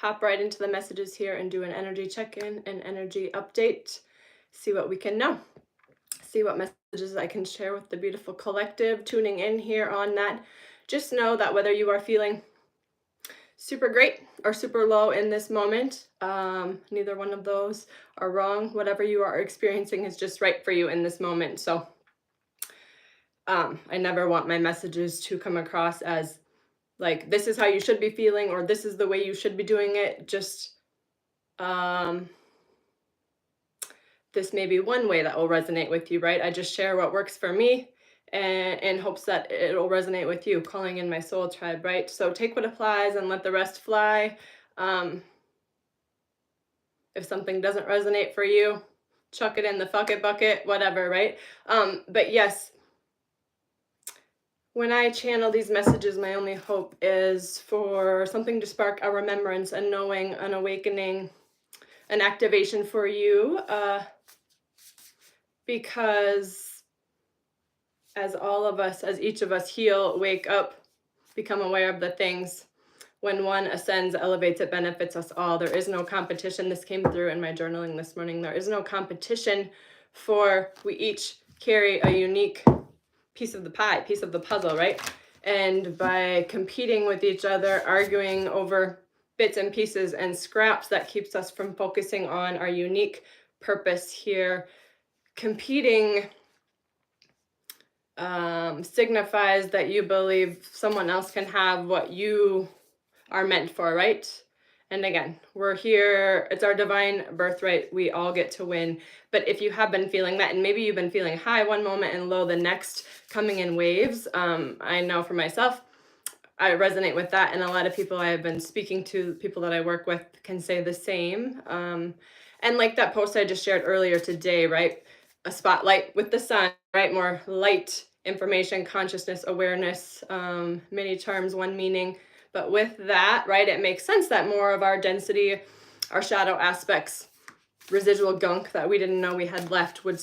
hop right into the messages here and do an energy check-in and energy update. See what we can know. See what messages I can share with the beautiful collective tuning in here on that. Just know that whether you are feeling super great or super low in this moment, neither one of those are wrong. Whatever you are experiencing is just right for you in this moment. So I never want my messages to come across as like, this is how you should be feeling, or this is the way you should be doing it. Just, this may be one way that will resonate with you, right? I just share what works for me and in hopes that it'll resonate with you, calling in my soul tribe, right? So take what applies and let the rest fly. If something doesn't resonate for you, chuck it in the fuck it bucket, whatever, right? But yes, when I channel these messages, my only hope is for something to spark a remembrance, a knowing, an awakening, an activation for you. Because as all of us, as each of us heal, wake up, become aware of the things, when one ascends, elevates, it benefits us all. There is no competition. This came through in my journaling this morning. There is no competition, for we each carry a unique piece of the pie, piece of the puzzle, right? And by competing with each other, arguing over bits and pieces and scraps, that keeps us from focusing on our unique purpose here. Competing signifies that you believe someone else can have what you are meant for, right? And again, we're here, it's our divine birthright, we all get to win. But if you have been feeling that, and maybe you've been feeling high one moment and low the next, coming in waves, I know for myself, I resonate with that, and a lot of people I have been speaking to, people that I work with, can say the same. And like that post I just shared earlier today, right? A spotlight with the sun, right? More light, information, consciousness, awareness, many terms, one meaning. But with that, right, it makes sense that more of our density, our shadow aspects, residual gunk that we didn't know we had left would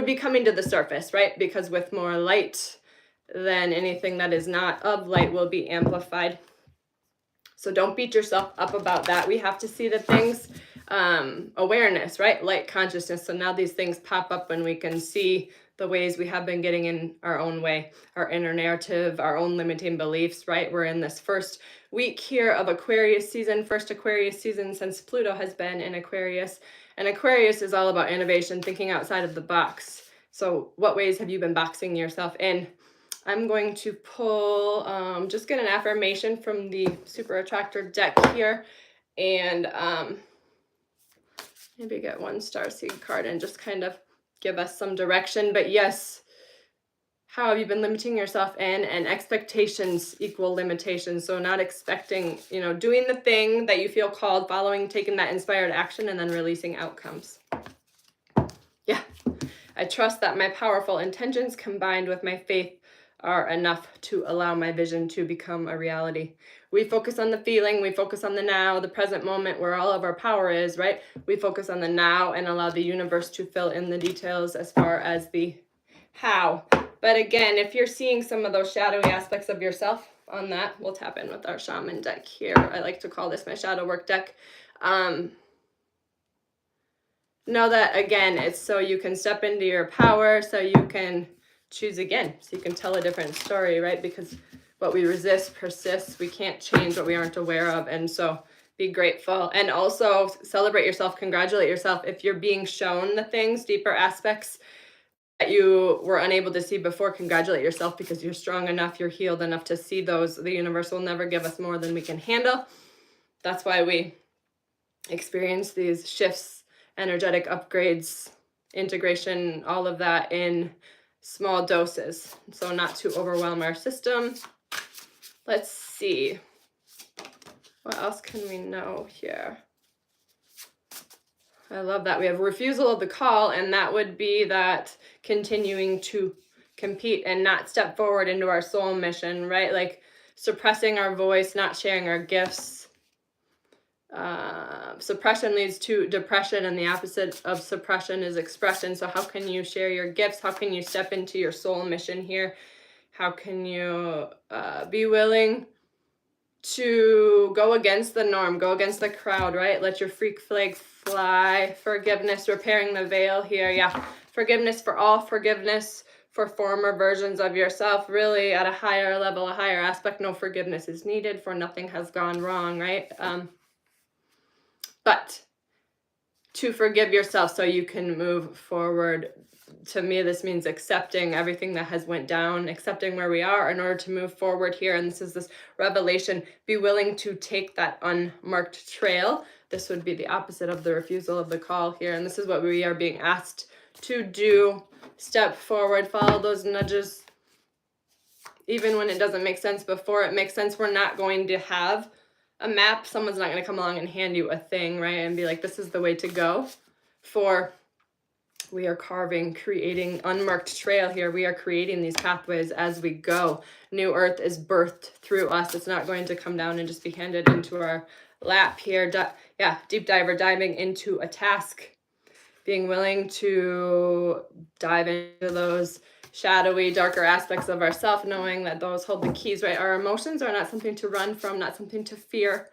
be coming to the surface, right? Because with more light, then anything that is not of light will be amplified. So don't beat yourself up about that. We have to see the things, awareness, right? Light consciousness. So now these things pop up and we can see the ways we have been getting in our own way, our inner narrative, our own limiting beliefs, right? We're in this first week here of Aquarius season, first Aquarius season since Pluto has been in Aquarius. And Aquarius is all about innovation, thinking outside of the box. So what ways have you been boxing yourself in? I'm going to pull, just get an affirmation from the Super Attractor deck here, and maybe get one starseed card and just kind of give us some direction. But yes, how have you been limiting yourself in? And expectations equal limitations. So not expecting, doing the thing that you feel called, following, taking that inspired action, and then releasing outcomes. Yeah, I trust that my powerful intentions combined with my faith are enough to allow my vision to become a reality. We focus on the feeling, we focus on the now, the present moment where all of our power is, right? We focus on the now and allow the universe to fill in the details as far as the how. But again, if you're seeing some of those shadowy aspects of yourself on that, we'll tap in with our shaman deck here. I like to call this my shadow work deck. Know that, again, it's so you can step into your power, so you can choose again, so you can tell a different story, right? Because what we resist persists. We can't change what we aren't aware of. And so be grateful, and also celebrate yourself, congratulate yourself if you're being shown the things, deeper aspects that you were unable to see before. Congratulate yourself, because you're strong enough, you're healed enough to see those. The universe will never give us more than we can handle. That's why we experience these shifts, energetic upgrades, integration, all of that in small doses, so not to overwhelm our system. Let's see, what else can we know here? I love that we have refusal of the call, and that would be that continuing to compete and not step forward into our soul mission, right? Like suppressing our voice, not sharing our gifts. Suppression leads to depression, and the opposite of suppression is expression. So how can you share your gifts? How can you step into your soul mission here? How can you be willing to go against the norm, go against the crowd, right? Let your freak flag fly. Forgiveness, repairing the veil here. Yeah, forgiveness for all, forgiveness for former versions of yourself, really at a higher level, a higher aspect. No forgiveness is needed, for nothing has gone wrong, right? But to forgive yourself so you can move forward. To me, this means accepting everything that has went down, accepting where we are in order to move forward here. And this is this revelation. Be willing to take that unmarked trail. This would be the opposite of the refusal of the call here. And this is what we are being asked to do. Step forward, follow those nudges. Even when it doesn't make sense before it makes sense, we're not going to have a map. Someone's not going to come along and hand you a thing, right? And be like, this is the way to go. For we are carving, creating unmarked trail here. We are creating these pathways as we go. New earth is birthed through us. It's not going to come down and just be handed into our lap here. Yeah, deep diver, diving into a task. Being willing to dive into those shadowy, darker aspects of ourselves, knowing that those hold the keys, right? Our emotions are not something to run from, not something to fear.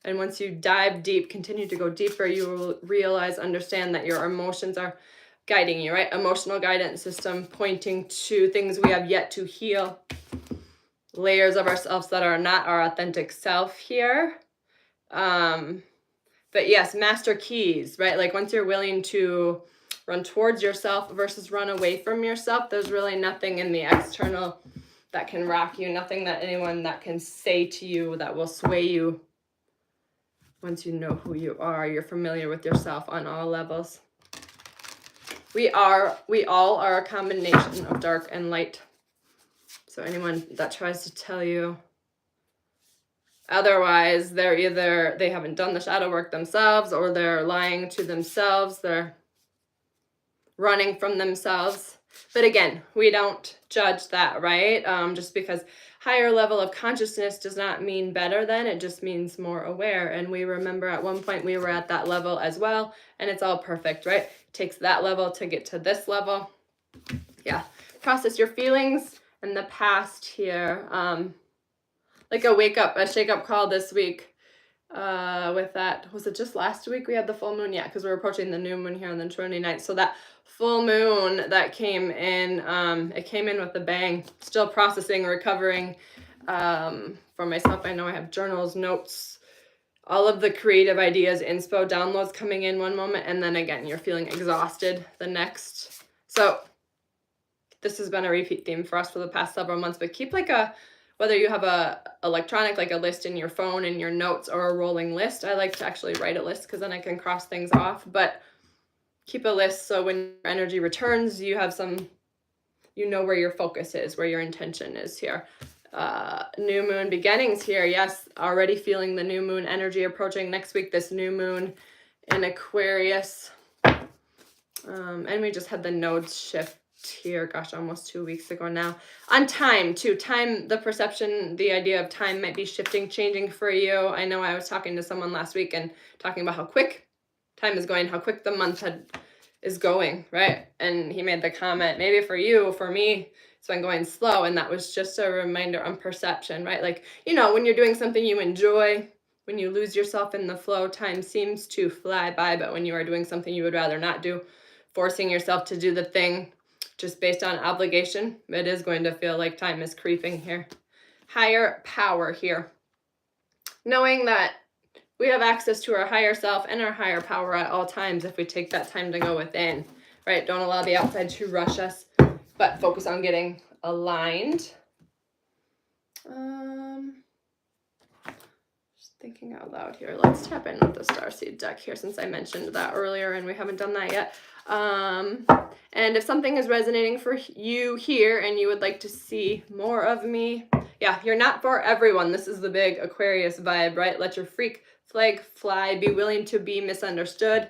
And once you dive deep, continue to go deeper, you will realize, understand that your emotions are guiding you, right? Emotional guidance system pointing to things we have yet to heal. Layers of ourselves that are not our authentic self here. But yes, master keys, right? Like once you're willing to run towards yourself versus run away from yourself, there's really nothing in the external that can rock you, nothing that anyone that can say to you that will sway you. Once you know who you are, you're familiar with yourself on all levels. We all are a combination of dark and light. So anyone that tries to tell you otherwise, they haven't done the shadow work themselves, or they're lying to themselves, they're running from themselves. But again, we don't judge that, right? Just because higher level of consciousness does not mean better than, it just means more aware. And we remember at one point we were at that level as well, and it's all perfect, right? It takes that level to get to this level. Yeah, process your feelings and the past here. Like a shake up call this week with that. Was it just last week we had the full moon? Yeah, because we're approaching the new moon here on the 29th. So that full moon that came in, it came in with a bang. Still processing, recovering. For myself, I know I have journals, notes, all of the creative ideas, inspo, downloads coming in one moment, and then again, you're feeling exhausted the next. So this has been a repeat theme for us for the past several months, but keep like whether you have a electronic, like a list in your phone in your notes, or a rolling list. I like to actually write a list because then I can cross things off, but keep a list so when your energy returns, you have you know where your focus is, where your intention is here. New moon beginnings here. Yes, already feeling the new moon energy approaching next week, this new moon in Aquarius. And we just had the nodes shift here, gosh, almost 2 weeks ago now. On time too. Time, the perception, the idea of time might be shifting, changing for you. I know I was talking to someone last week and talking about how quick time is going, how quick the month is going, right? And he made the comment, maybe for you, for me, it's been going slow. And that was just a reminder on perception, right? Like, you know, when you're doing something you enjoy, when you lose yourself in the flow, time seems to fly by. But when you are doing something you would rather not do, forcing yourself to do the thing just based on obligation, it is going to feel like time is creeping here. Higher power here. Knowing that we have access to our higher self and our higher power at all times if we take that time to go within, right? Don't allow the outside to rush us, but focus on getting aligned. Just thinking out loud here. Let's tap in with the Starseed deck here since I mentioned that earlier and we haven't done that yet. And if something is resonating for you here and you would like to see more of me, yeah, you're not for everyone. This is the big Aquarius vibe, right? Let your freak flag fly. Be willing to be misunderstood.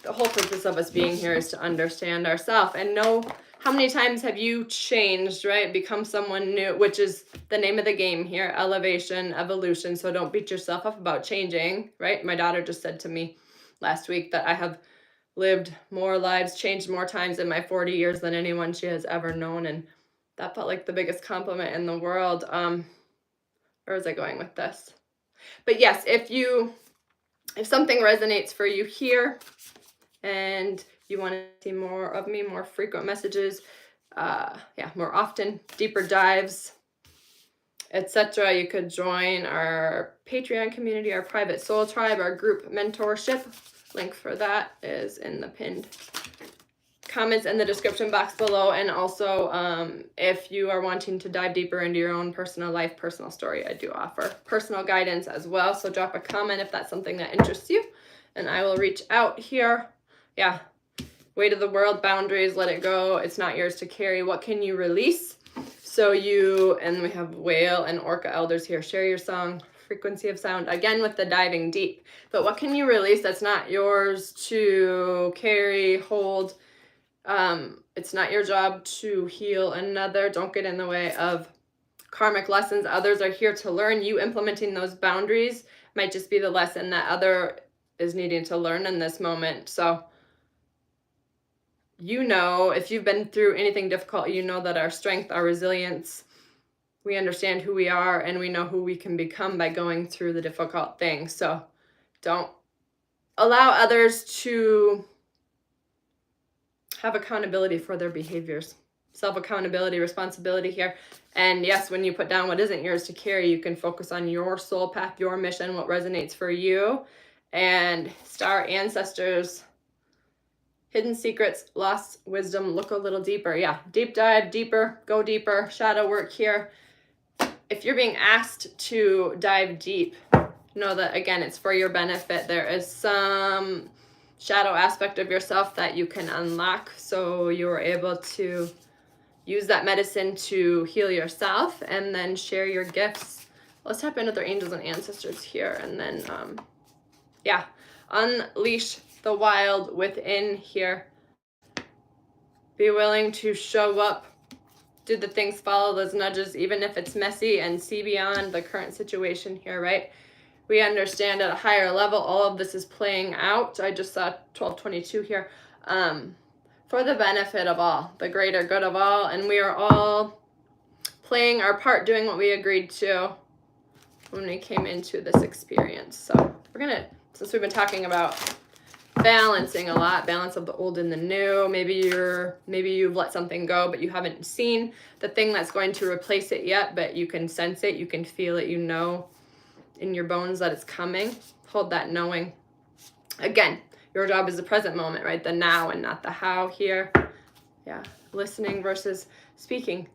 The whole purpose of us being here is to understand ourselves and know how many times have you changed, right? Become someone new, which is the name of the game here, elevation, evolution. So don't beat yourself up about changing, right? My daughter just said to me last week that I have lived more lives, changed more times in my 40 years than anyone she has ever known. And That felt like the biggest compliment in the world. Where was I going with this? But yes, if something resonates for you here and you want to see more of me, more frequent messages, yeah, more often, deeper dives, etc., you could join our Patreon community, our private soul tribe, our group mentorship. Link for that is in the pinned comments in the description box below. And also, if you are wanting to dive deeper into your own personal life, personal story, I do offer personal guidance as well. So drop a comment if that's something that interests you, and I will reach out here. Yeah, weight of the world, boundaries, let it go. It's not yours to carry. What can you release? So and we have whale and orca elders here. Share your song, frequency of sound, again with the diving deep. But what can you release that's not yours to carry, hold? It's not your job to heal another. Don't get in the way of karmic lessons. Others are here to learn. You implementing those boundaries might just be the lesson that other is needing to learn in this moment. So if you've been through anything difficult, you know that our strength, our resilience, we understand who we are, and we know who we can become by going through the difficult things. So don't allow others to have accountability for their behaviors. Self-accountability, responsibility here. And yes, when you put down what isn't yours to carry, you can focus on your soul path, your mission, what resonates for you. And star ancestors, hidden secrets, lost wisdom, look a little deeper. Yeah, deep dive, deeper, go deeper, shadow work here. If you're being asked to dive deep, know that, again, it's for your benefit. There is some shadow aspect of yourself that you can unlock, so you're able to use that medicine to heal yourself and then share your gifts. Let's tap into their angels and ancestors here, and then yeah, unleash the wild within here. Be willing to show up, do the things, follow those nudges, even if it's messy, and see beyond the current situation here, right? We understand at a higher level all of this is playing out. I just saw 1222 here, for the benefit of all, the greater good of all, and we are all playing our part, doing what we agreed to when we came into this experience. So we're gonna, since we've been talking about balancing a lot, balance of the old and the new, maybe you've let something go, but you haven't seen the thing that's going to replace it yet, but you can sense it, you can feel it, you know in your bones that it's coming. Hold that knowing. Again, your job is the present moment, right? The now and not the how here. Yeah, listening versus speaking.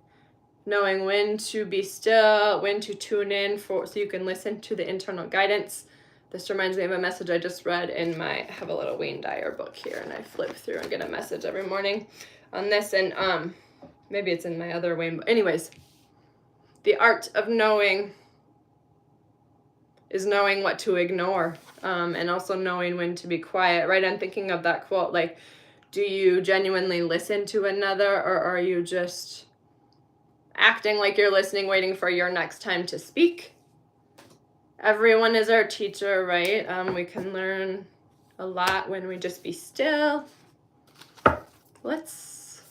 Knowing when to be still, when to tune in so you can listen to the internal guidance. This reminds me of a message I just read in I have a little Wayne Dyer book here, and I flip through and get a message every morning on this, and maybe it's in my other Wayne book. Anyways, the art of knowing is knowing what to ignore, and also knowing when to be quiet, right? I'm thinking of that quote, like, do you genuinely listen to another, or are you just acting like you're listening, waiting for your next time to speak? Everyone is our teacher, right? We can learn a lot when we just be still. Let's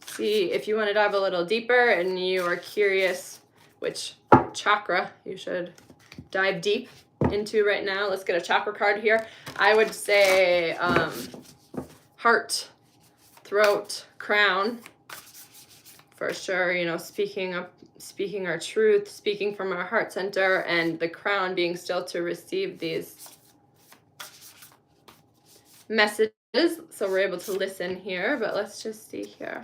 see if you want to dive a little deeper and you are curious which chakra you should dive deep into right now. Let's get a chakra card here. I would say heart, throat, crown, for sure. Speaking our truth, speaking from our heart center, and the crown being still to receive these messages, so we're able to listen here. But let's just see here.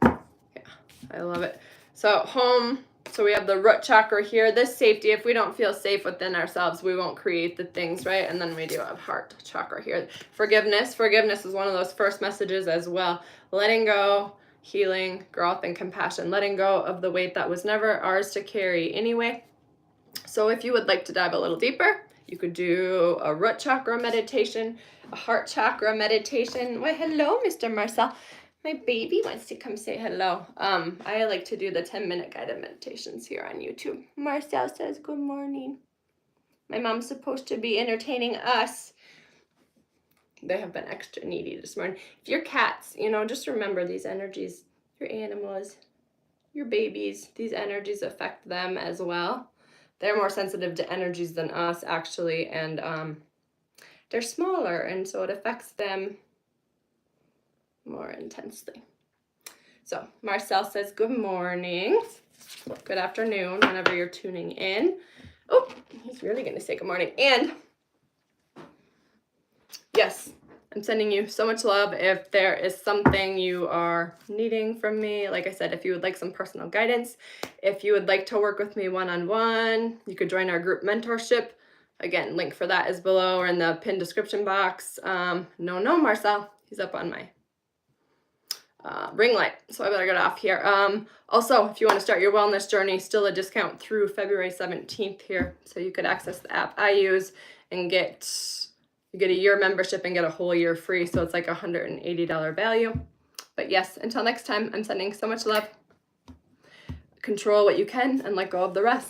Yeah, I love it. So home. So we have the root chakra here. This safety, if we don't feel safe within ourselves, we won't create the things, right? And then we do have heart chakra here. Forgiveness. Forgiveness is one of those first messages as well. Letting go, healing, growth, and compassion. Letting go of the weight that was never ours to carry anyway. So if you would like to dive a little deeper, you could do a root chakra meditation, a heart chakra meditation. Why, hello, Mr. Marcel. My baby wants to come say hello. I like to do the 10-minute guided meditations here on YouTube. Marcel says good morning. My mom's supposed to be entertaining us. They have been extra needy this morning. If you're cats, just remember these energies your animals, your babies. These energies affect them as well. They're more sensitive to energies than us, actually, and they're smaller, and so it affects them more intensely. So Marcel says good morning, good afternoon, whenever you're tuning in. Oh, he's really gonna say good morning. And yes, I'm sending you so much love. If there is something you are needing from me, like I said, if you would like some personal guidance, if you would like to work with me one-on-one, you could join our group mentorship. Again, link for that is below or in the pinned description box. No, Marcel, he's up on my ring light, so I better get off here. Also, if you want to start your wellness journey, still a discount through February 17th here, so you could access the app I use and you get a year membership and get a whole year free, so it's like a $180 value. But yes, until next time, I'm sending so much love. Control what you can and let go of the rest.